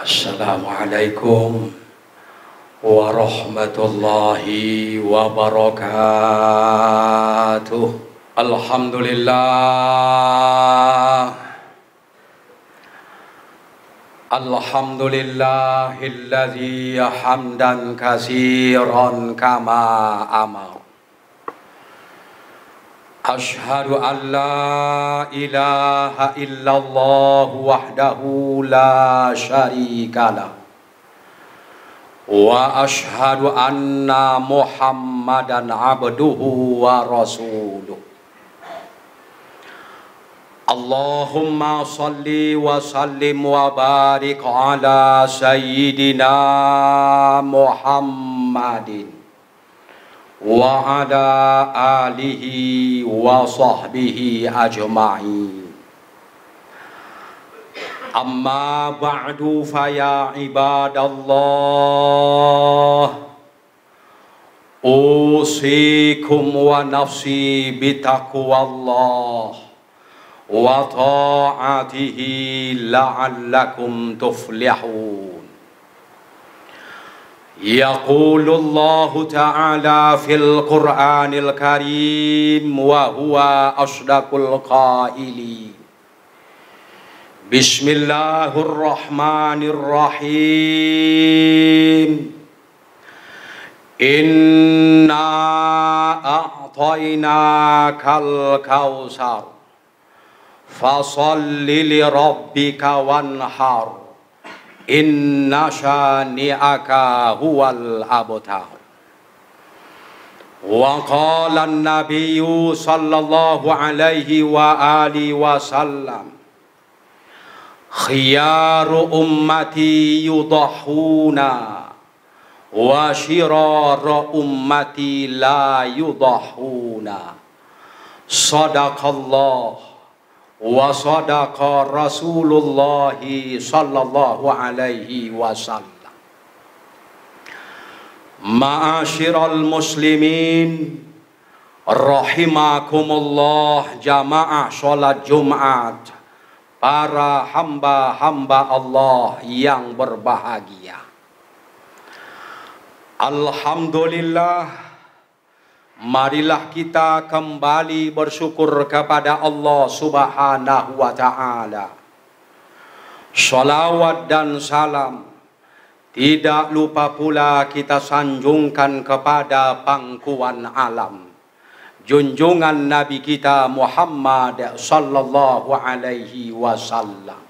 Assalamualaikum warahmatullahi wabarakatuh. Alhamdulillah. Alhamdulillahilladzi hamdan katsiran kama amar. Ashhadu an la ilaha illallah wahdahu la syarikalah. Wa ashhadu anna Muhammadan abduhu wa rasuluh. Allahumma salli wa sallim wa barik ala sayyidina Muhammadin wa ala alihi wa sahbihi ajma'in. Amma ba'du fa ya ibadallah, usikum wa nafsi bitaqwallah wa ta'atihi la'allakum tuflihun. Yaqulullahu ta'ala fil Qur'anil Karim wa huwa asdaqul qaili. Bismillahirrahmanirrahim. Inna a'tainakal kautsar fasalli li rabbika wanhar. Inna syani'aka huwal abtar. Wa qala an-nabiyyu sallallahu alaihi wa alihi wasallam, khiyaru ummati yudahuna wa shiraru ummati la yudahuna. Sadaqallah wa sadaqa Rasulullah sallallahu alaihi wasallam. Ma'asyiral muslimin rahimakumullah, jamaah sholat Jumat, para hamba-hamba Allah yang berbahagia. Alhamdulillah, marilah kita kembali bersyukur kepada Allah Subhanahu wa ta'ala. Shalawat dan salam tidak lupa pula kita sanjungkan kepada pangkuan alam, junjungan Nabi kita Muhammad sallallahu alaihi wasallam.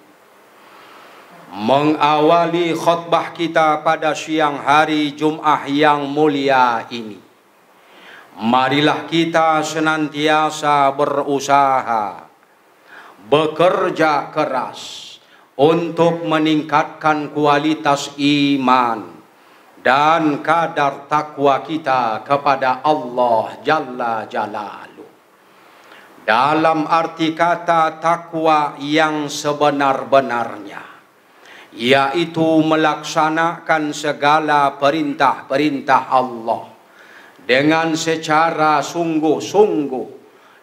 Mengawali khutbah kita pada siang hari Jumat yang mulia ini, marilah kita senantiasa berusaha, bekerja keras untuk meningkatkan kualitas iman dan kadar takwa kita kepada Allah Jalla Jalaluh. Dalam arti kata takwa yang sebenar-benarnya, yaitu melaksanakan segala perintah-perintah Allah dengan secara sungguh-sungguh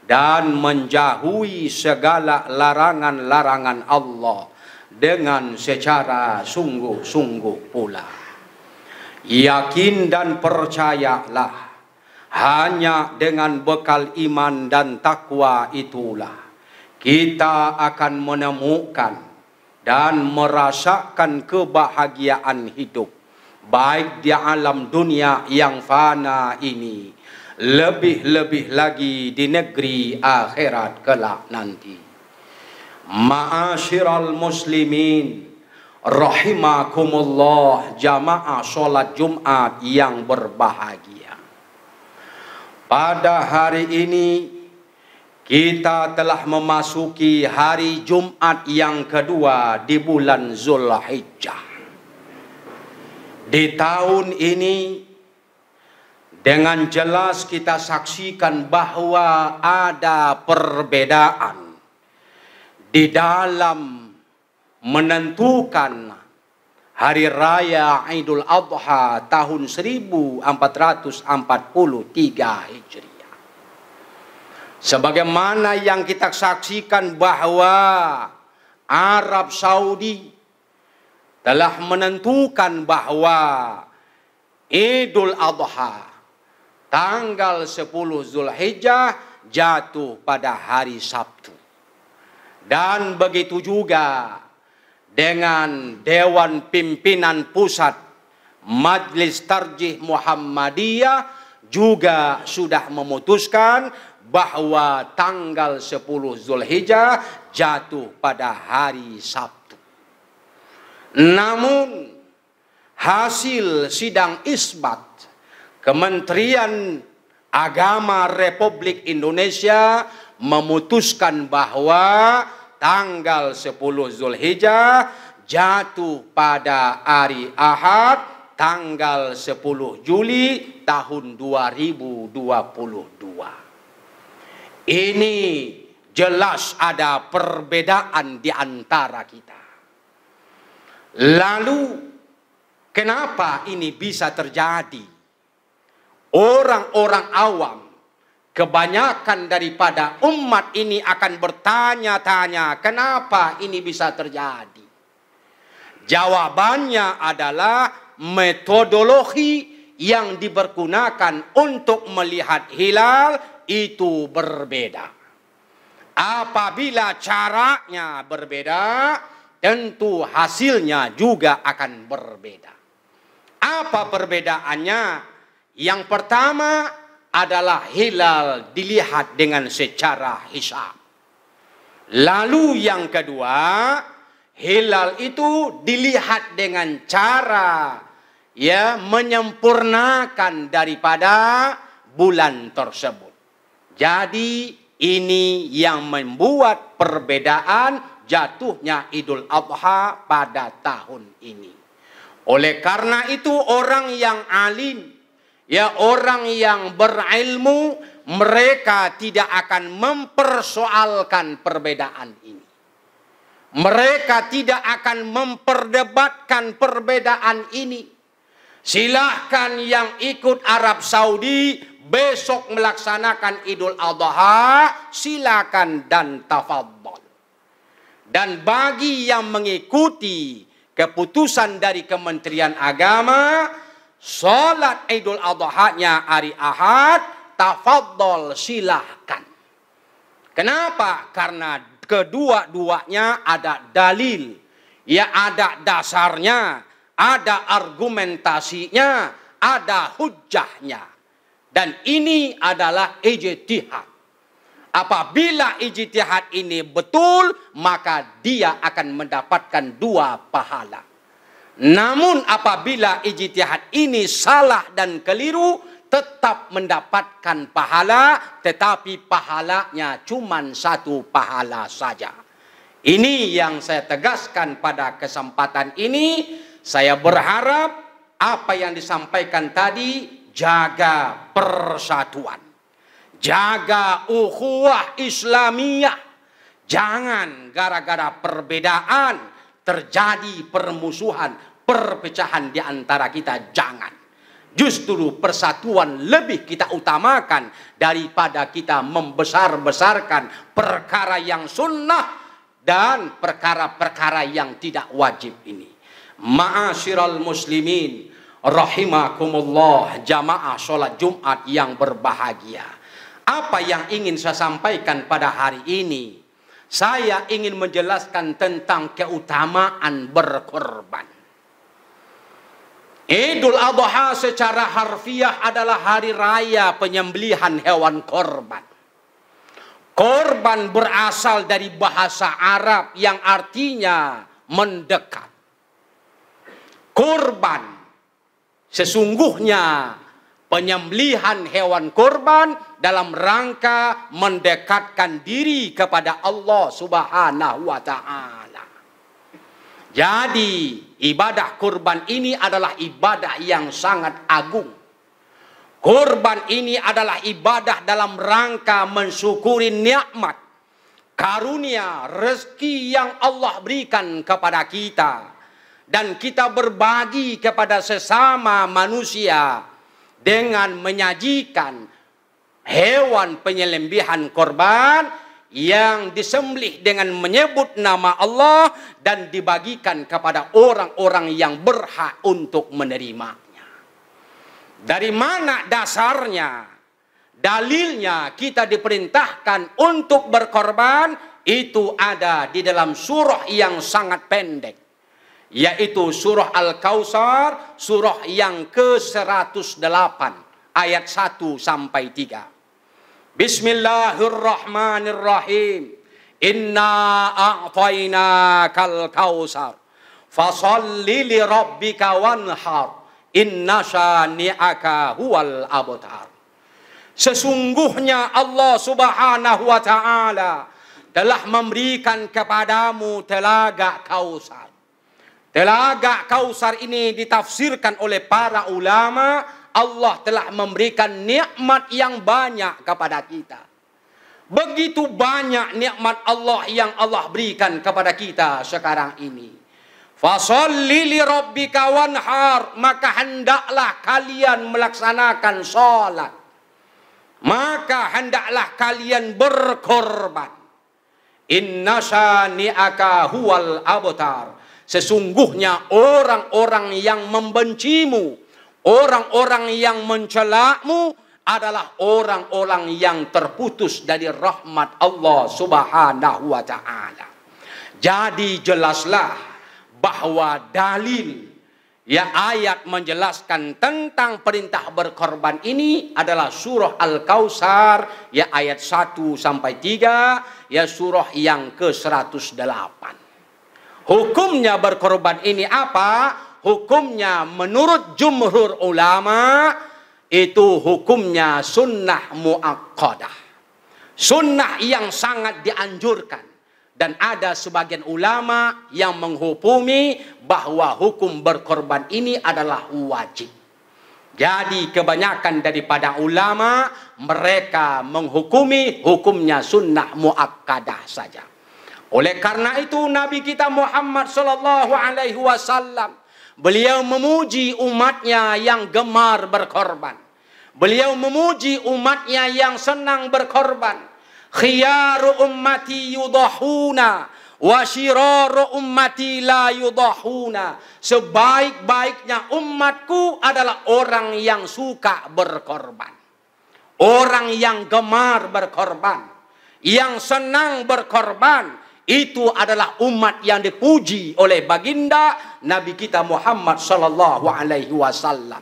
dan menjauhi segala larangan-larangan Allah dengan secara sungguh-sungguh pula. Yakin dan percayalah, hanya dengan bekal iman dan takwa itulah kita akan menemukan dan merasakan kebahagiaan hidup, baik di alam dunia yang fana ini, lebih-lebih lagi di negeri akhirat kelak nanti. Ma'asyiral muslimin rahimakumullah, jamaah sholat Jumat yang berbahagia. Pada hari ini kita telah memasuki hari Jumat yang kedua di bulan Zulhijjah. Di tahun ini dengan jelas kita saksikan bahwa ada perbedaan di dalam menentukan hari raya Idul Adha tahun 1443 Hijriah. Sebagaimana yang kita saksikan bahwa Arab Saudi telah menentukan bahwa Idul Adha tanggal 10 Zulhijjah jatuh pada hari Sabtu. Dan begitu juga dengan Dewan Pimpinan Pusat Majelis Tarjih Muhammadiyah juga sudah memutuskan bahwa tanggal 10 Zulhijjah jatuh pada hari Sabtu. Namun hasil sidang isbat Kementerian Agama Republik Indonesia memutuskan bahwa tanggal 10 Zulhijjah jatuh pada hari Ahad tanggal 10 Juli tahun 2022. Ini jelas ada perbedaan di antara kita. Lalu kenapa ini bisa terjadi? Orang-orang awam, kebanyakan daripada umat ini akan bertanya-tanya, kenapa ini bisa terjadi? Jawabannya adalah metodologi yang dipergunakan untuk melihat hilal itu berbeda. Apabila caranya berbeda, tentu hasilnya juga akan berbeda. Apa perbedaannya? Yang pertama adalah hilal dilihat dengan secara hisab. Lalu yang kedua, hilal itu dilihat dengan cara menyempurnakan daripada bulan tersebut. Jadi ini yang membuat perbedaan jatuhnya Idul Adha pada tahun ini. Oleh karena itu orang yang alim, orang yang berilmu, mereka tidak akan mempersoalkan perbedaan ini. Mereka tidak akan memperdebatkan perbedaan ini. Silahkan yang ikut Arab Saudi besok melaksanakan Idul Adha, silakan dan tafadhol. Dan bagi yang mengikuti keputusan dari Kementerian Agama, salat Idul Adha-nya hari Ahad, tafadhol silahkan. Kenapa? Karena kedua-duanya ada dalil, ada dasarnya, ada argumentasinya, ada hujjahnya. Dan ini adalah ijtihad. Apabila ijtihad ini betul, maka dia akan mendapatkan 2 pahala. Namun apabila ijtihad ini salah dan keliru, tetap mendapatkan pahala, tetapi pahalanya cuma 1 pahala saja. Ini yang saya tegaskan pada kesempatan ini. Saya berharap apa yang disampaikan tadi, jaga persatuan, jaga ukhuwah Islamiyah. Jangan gara-gara perbedaan terjadi permusuhan, perpecahan di antara kita. Jangan. Justru persatuan lebih kita utamakan daripada kita membesar-besarkan perkara yang sunnah dan perkara-perkara yang tidak wajib ini. Ma'asyiral muslimin rahimakumullah, jamaah sholat Jumat yang berbahagia. Apa yang ingin saya sampaikan pada hari ini? Saya ingin menjelaskan tentang keutamaan berkorban. Idul Adha secara harfiah adalah hari raya penyembelihan hewan korban. Korban berasal dari bahasa Arab yang artinya mendekat. Korban sesungguhnya penyembelihan hewan korban dalam rangka mendekatkan diri kepada Allah Subhanahu wa Ta'ala. Jadi ibadah kurban ini adalah ibadah yang sangat agung. Kurban ini adalah ibadah dalam rangka mensyukuri nikmat, karunia, rezeki yang Allah berikan kepada kita. Dan kita berbagi kepada sesama manusia dengan menyajikan hewan penyembelihan korban yang disembelih dengan menyebut nama Allah dan dibagikan kepada orang-orang yang berhak untuk menerimanya. Dari mana dasarnya? Dalilnya kita diperintahkan untuk berkorban itu ada di dalam surah yang sangat pendek, yaitu surah Al-Kautsar, surah yang ke-108 ayat 1 sampai 3. Bismillahirrahmanirrahim. Inna a'tainakal kautsar fasholli li rabbika wanhar inna syani'aka huwal abtar. Sesungguhnya Allah Subhanahu wa taala telah memberikan kepadamu telaga Kautsar. Telaga Kautsar ini ditafsirkan oleh para ulama, Allah telah memberikan nikmat yang banyak kepada kita. Begitu banyak nikmat Allah yang Allah berikan kepada kita sekarang ini. Fasholli li rabbika wanhar, maka hendaklah kalian melaksanakan salat. Maka hendaklah kalian berkorban. Inna syani'aka huwal abtar. Sesungguhnya orang-orang yang membencimu, orang-orang yang mencelamu adalah orang-orang yang terputus dari rahmat Allah Subhanahu wa taala. Jadi jelaslah bahwa dalil ayat menjelaskan tentang perintah berkorban ini adalah surah Al-Kautsar ayat 1 sampai 3 surah yang ke-108. Hukumnya berkorban ini apa? Hukumnya menurut jumhur ulama itu hukumnya sunnah muakkadah. Sunnah yang sangat dianjurkan. Dan ada sebagian ulama yang menghukumi bahwa hukum berkorban ini adalah wajib. Jadi kebanyakan daripada ulama mereka menghukumi hukumnya sunnah muakkadah saja. Oleh karena itu Nabi kita Muhammad sallallahu alaihi wasallam beliau memuji umatnya yang gemar berkorban. Beliau memuji umatnya yang senang berkorban. Khiyaru ummati yudahuna wa syiraru ummati la yudahuna. Sebaik-baiknya umatku adalah orang yang suka berkorban. Orang yang gemar berkorban, yang senang berkorban, itu adalah umat yang dipuji oleh baginda Nabi kita Muhammad sallallahu alaihi wasallam.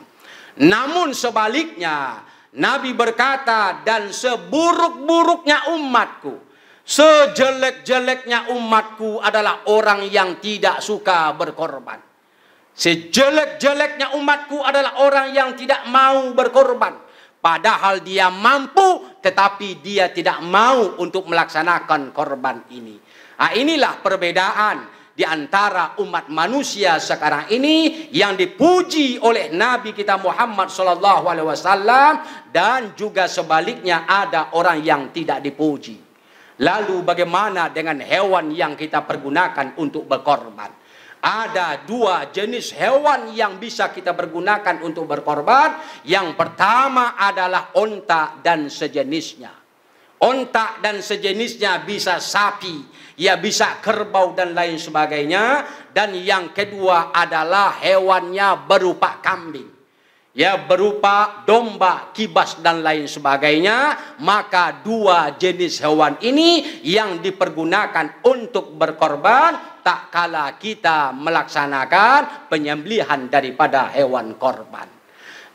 Namun sebaliknya Nabi berkata, dan seburuk-buruknya umatku, sejelek-jeleknya umatku adalah orang yang tidak suka berkorban. Sejelek-jeleknya umatku adalah orang yang tidak mau berkorban. Padahal dia mampu, tetapi dia tidak mau untuk melaksanakan korban ini. Nah, inilah perbedaan di antara umat manusia sekarang ini yang dipuji oleh Nabi kita Muhammad SAW dan juga sebaliknya ada orang yang tidak dipuji. Lalu bagaimana dengan hewan yang kita pergunakan untuk berkorban? Ada dua jenis hewan yang bisa kita pergunakan untuk berkorban. Yang pertama adalah onta dan sejenisnya. Onta dan sejenisnya bisa sapi, bisa kerbau dan lain sebagainya. Dan yang kedua adalah hewannya berupa kambing, berupa domba, kibas dan lain sebagainya. Maka dua jenis hewan ini yang dipergunakan untuk berkorban tak kala kita melaksanakan penyembelihan daripada hewan korban.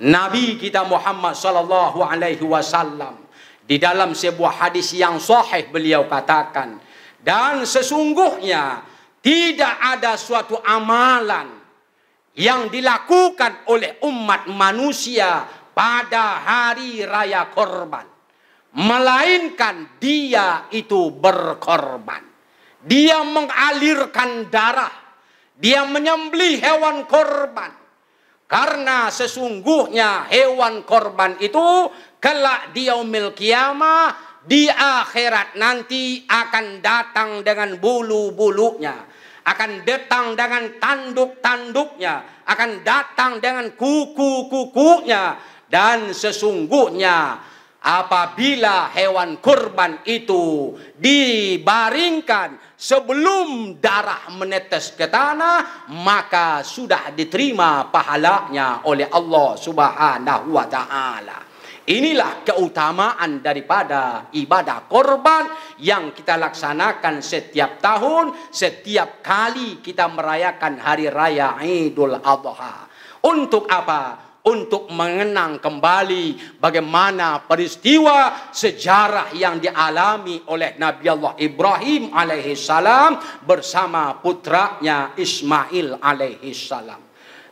Nabi kita Muhammad sallallahu alaihi wasallam di dalam sebuah hadis yang sahih beliau katakan, dan sesungguhnya tidak ada suatu amalan yang dilakukan oleh umat manusia pada hari raya korban, melainkan dia itu berkorban. Dia mengalirkan darah, dia menyembelih hewan korban. Karena sesungguhnya hewan korban itu kelak di yaumil qiyamah, di akhirat nanti akan datang dengan bulu-bulunya, akan datang dengan tanduk-tanduknya, akan datang dengan kuku-kukunya. Dan sesungguhnya apabila hewan kurban itu dibaringkan sebelum darah menetes ke tanah, maka sudah diterima pahalanya oleh Allah Subhanahu wa taala. Inilah keutamaan daripada ibadah korban yang kita laksanakan setiap tahun, setiap kali kita merayakan hari raya Idul Adha. Untuk apa? Untuk mengenang kembali bagaimana peristiwa sejarah yang dialami oleh Nabi Allah Ibrahim alaihissalam bersama putranya Ismail alaihissalam.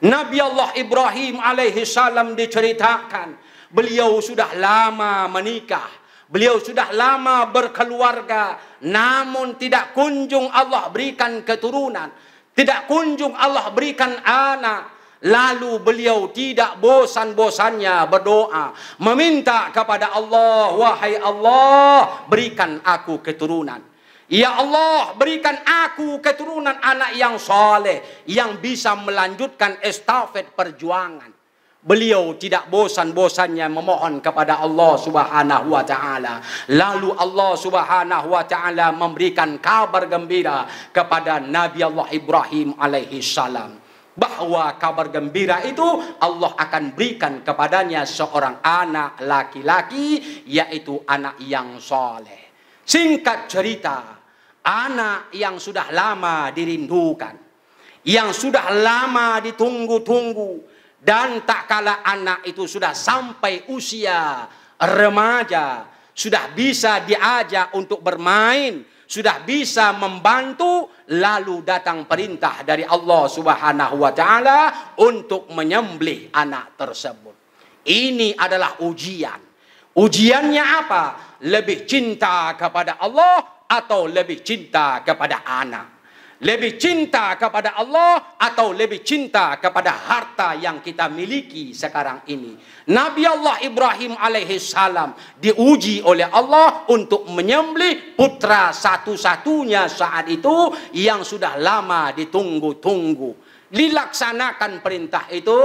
Nabi Allah Ibrahim alaihissalam diceritakan beliau sudah lama menikah, beliau sudah lama berkeluarga, namun tidak kunjung Allah berikan keturunan, tidak kunjung Allah berikan anak. Lalu beliau tidak bosan-bosannya berdoa, meminta kepada Allah, wahai Allah, berikan aku keturunan. Ya Allah, berikan aku keturunan anak yang soleh, yang bisa melanjutkan estafet perjuangan. Beliau tidak bosan-bosannya memohon kepada Allah Subhanahu wa taala. Lalu Allah Subhanahu wa taala memberikan kabar gembira kepada Nabi Allah Ibrahim alaihi salam, bahwa kabar gembira itu Allah akan berikan kepadanya seorang anak laki-laki, yaitu anak yang soleh. Singkat cerita, anak yang sudah lama dirindukan, yang sudah lama ditunggu-tunggu, dan tak kala anak itu sudah sampai usia remaja, sudah bisa diajak untuk bermain, sudah bisa membantu, lalu datang perintah dari Allah Subhanahu wa taala untuk menyembelih anak tersebut. Ini adalah ujian. Ujiannya apa? Lebih cinta kepada Allah atau lebih cinta kepada anak? Lebih cinta kepada Allah atau lebih cinta kepada harta yang kita miliki sekarang ini? Nabi Allah Ibrahim alaihissalam diuji oleh Allah untuk menyembelih putra satu-satunya saat itu yang sudah lama ditunggu-tunggu. Dilaksanakan perintah itu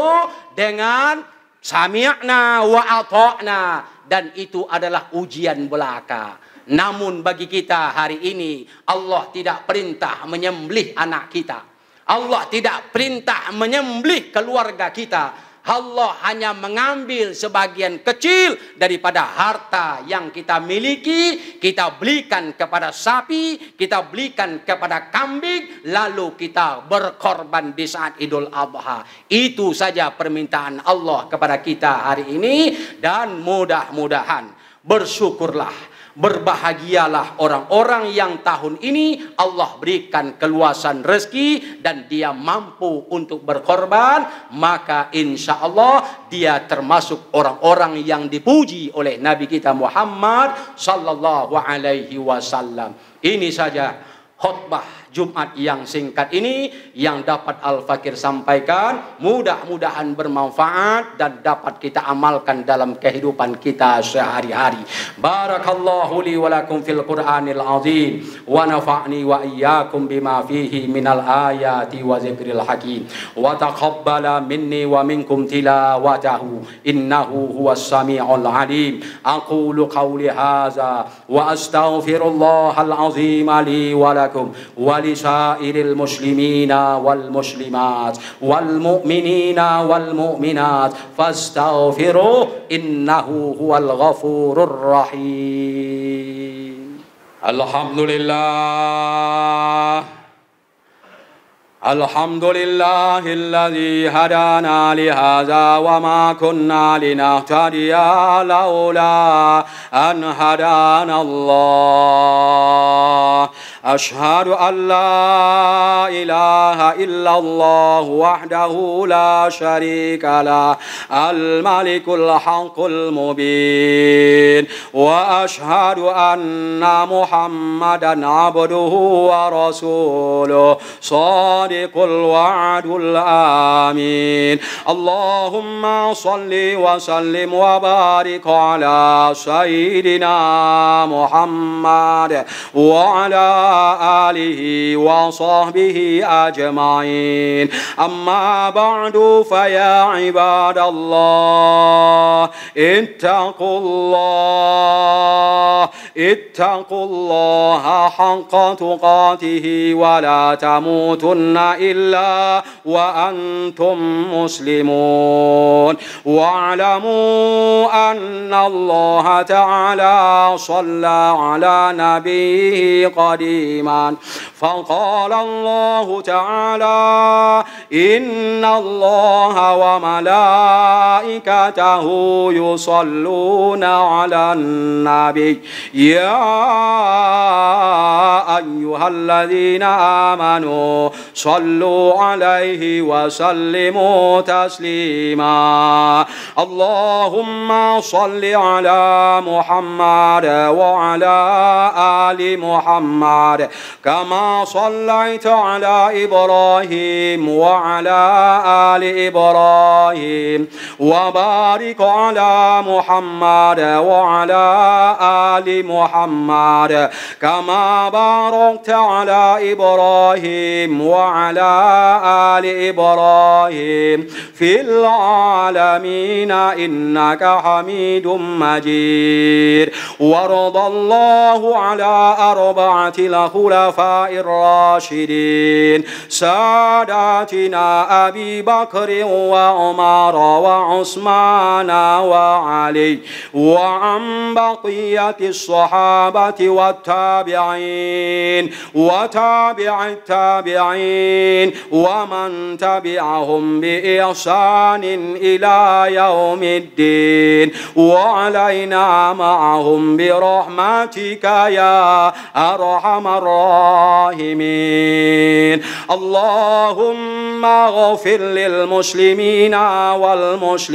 dengan sami'na wa ata'na, dan itu adalah ujian belaka. Namun bagi kita hari ini, Allah tidak perintah menyembelih anak kita. Allah tidak perintah menyembelih keluarga kita. Allah hanya mengambil sebagian kecil daripada harta yang kita miliki, kita belikan kepada sapi, kita belikan kepada kambing, lalu kita berkorban di saat Idul Adha. Itu saja permintaan Allah kepada kita hari ini, dan mudah-mudahan bersyukurlah, berbahagialah orang-orang yang tahun ini Allah berikan keluasan rezeki dan dia mampu untuk berkorban, maka insya Allah dia termasuk orang-orang yang dipuji oleh Nabi kita Muhammad sallallahu alaihi wasallam. Ini saja khutbah Jumat yang singkat ini yang dapat Al-Fakir sampaikan. Mudah-mudahan bermanfaat dan dapat kita amalkan dalam kehidupan kita sehari-hari. Barakallahu li wa lakum fil Qur'anil azim wa nafa'ni wa iyyakum bima fihi minal ayati wa zikril hakim wa taqabbala minni wa minkum tilawatahu innahu huwas sami'ul alim. Aqulu qawli hadza wa astaghfirullahal azim li wa lakum ولسائر المسلمين والمسلمات والمؤمنين والمؤمنات فاستغفروه إنه هو الغفور الرحيم. الحمد لله الحمد لله الذي هدانا لهذا وما كنا لنهتدي لولا أن هدانا الله. أشهد أن لا إله إلا الله وحده لا شريك له الملك الحق المبين وأشهد أن محمدا عبده ورسوله صادق الوعد الآمين. اللهم صل وسلم وبارك على سيدنا محمد وعلى آله وصحبه أجمعين. أما بعد فيا عباد الله اتقوا الله حق تقاته ولا تموتن إلا وأنتم مسلمون. واعلموا أن الله تعالى صلى على نبيه قديما فقال الله تعالى إن الله وملائكته يصلون على النبي يا أيها الذين آمنوا صلوا عليه وسلموا تسليما. اللهم صل على محمد وعلى آل محمد كما صليت على إبراهيم وعلى آل إبراهيم وبارك على محمد وعلى آل محمد كما باركت على إبراهيم وعلى آل إبراهيم في العالمين إنك حميد مجيد. وارض الله على أربعة الخلفاء الراشدين ساداتنا أبي بكر وعمر وعثمان وعلي وعن بقية الصحابة والتابعين وتابع التابعين ومن تبعهم بإحسان إلى يوم الدين وعلينا معهم برحمتك يا أرحم الراحمين. اللهم اغفر للمسلمين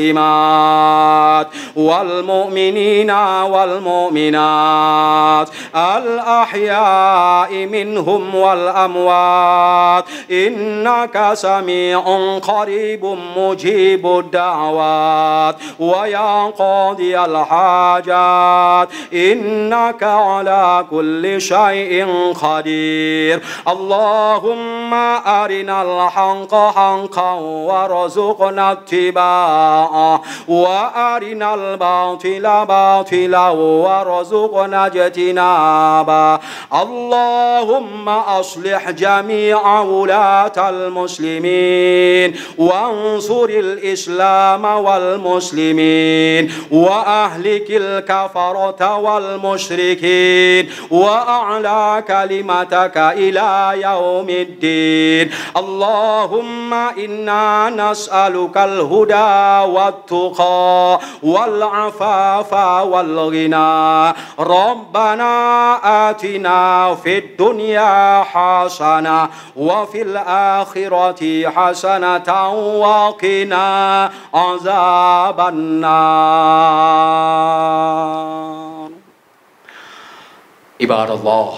والمسلمات والمؤمنين والمؤمنات الأحياء منهم والأموات إنك سميع قريب مجيب الدعوات ويا قاضي الحاجات إنك على كل شيء قدير. اللهم أرنا الحق حقا وارزقنا اتباعه وأرنا الباطل باطلا وارزقنا اجتنابه. اللهم أصلح جميع ولاة المسلمين وانصر الإسلام والمسلمين وأهلك الكفرة والمشركين وأعلى كلمتك إلى يوم الدين. اللهم إنا نسألك الهدى والتقى والعفاف والغنى. ربنا آتنا في الدنيا حسنة وفي الآخرة حسنة وقنا عذاب النار. عباد الله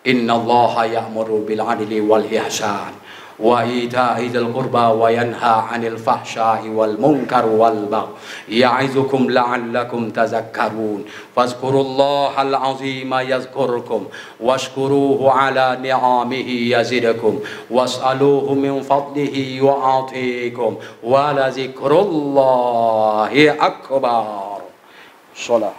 إن الله يأمر بالعدل والإحسان وإيتاء ذي القربى وينهى عن الفحشاء والمنكر والبغي يعظكم لعلكم تذكرون. فاذكروا الله العظيم يذكركم واشكروه على نعمه يزدكم واسألوه من فضله يعطيكم ولذكر الله أكبر. صلاة